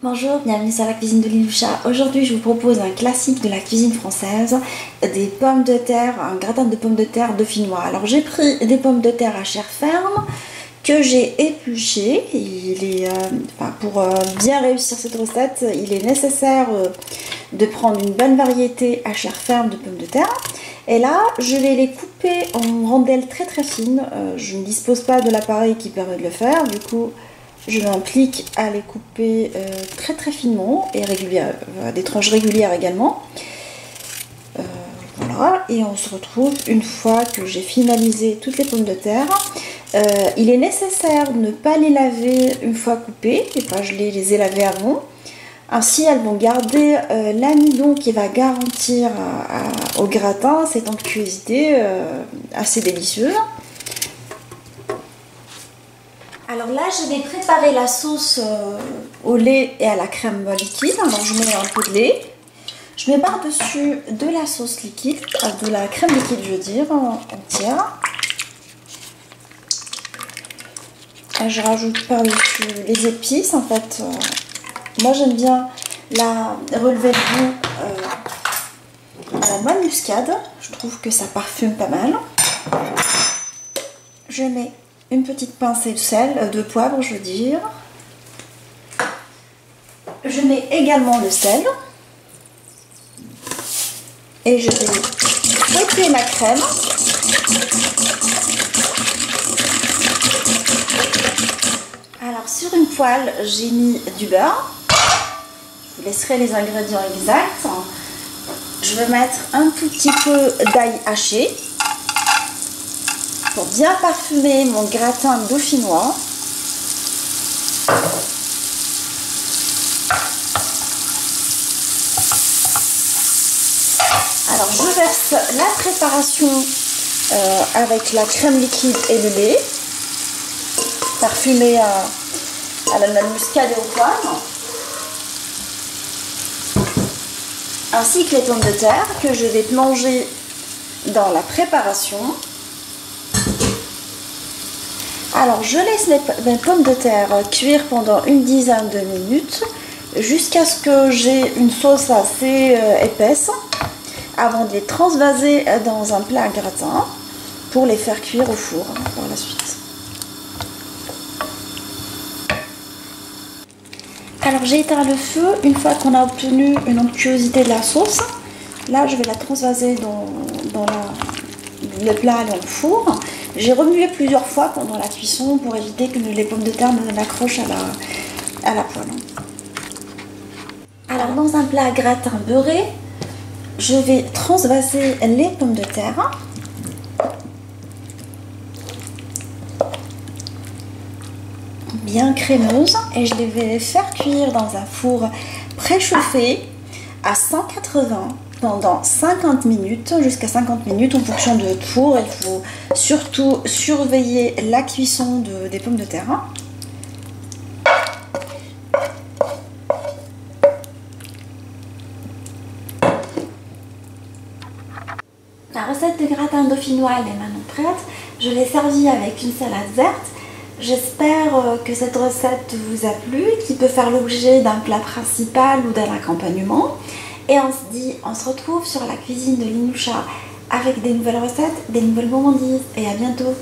Bonjour, bienvenue sur la cuisine de Linoucha. Aujourd'hui, je vous propose un classique de la cuisine française, des pommes de terre, un gratin de pommes de terre dauphinois. Alors, j'ai pris des pommes de terre à chair ferme que j'ai épluchées. Pour bien réussir cette recette, il est nécessaire de prendre une bonne variété à chair ferme de pommes de terre. Et là, je vais les couper en rondelles très très fines. Je ne dispose pas de l'appareil qui permet de le faire, du coup je m'implique à les couper très très finement et des tranches régulières également. Voilà, et on se retrouve une fois que j'ai finalisé toutes les pommes de terre. Il est nécessaire de ne pas les laver une fois coupées, et pas je les ai lavées avant. Ainsi, elles vont garder l'amidon qui va garantir au gratin cette onctuosité assez délicieuse. Alors là, je vais préparer la sauce au lait et à la crème liquide. Alors je mets un peu de lait. Je mets par-dessus de la sauce liquide, de la crème liquide, je veux dire, entière. Et je rajoute par-dessus les épices. En fait, moi j'aime bien relever le goût à la noix de muscade. Je trouve que ça parfume pas mal. Je mets une petite pincée de poivre, je veux dire. Je mets également le sel. Et je vais fouetter ma crème. Alors sur une poêle, j'ai mis du beurre. Je vous laisserai les ingrédients exacts. Je vais mettre un tout petit peu d'ail haché pour bien parfumer mon gratin dauphinois. Alors je verse la préparation avec la crème liquide et le lait, parfumé à la noix de muscade et au poivre, ainsi que les pommes de terre que je vais plonger dans la préparation. Alors je laisse mes pommes de terre cuire pendant une dizaine de minutes jusqu'à ce que j'ai une sauce assez épaisse avant de les transvaser dans un plat à gratin pour les faire cuire au four par la suite. Alors j'ai éteint le feu une fois qu'on a obtenu une onctuosité de la sauce. Là je vais la transvaser dans le plat dans le four. J'ai remué plusieurs fois pendant la cuisson pour éviter que les pommes de terre ne m'accrochent à la poêle. Alors dans un plat à gratin beurré, je vais transvaser les pommes de terre. Bien crémeuses, et je les vais faire cuire dans un four préchauffé à 180 pendant 50 minutes, jusqu'à 50 minutes en fonction de votre four. Il faut surtout surveiller la cuisson des pommes de terre. La recette de gratin dauphinois est maintenant prête. Je l'ai servie avec une salade verte. J'espère que cette recette vous a plu, qui peut faire l'objet d'un plat principal ou d'un accompagnement. Et on se retrouve sur la cuisine de Linoucha avec des nouvelles recettes, des nouvelles gourmandises. Et à bientôt!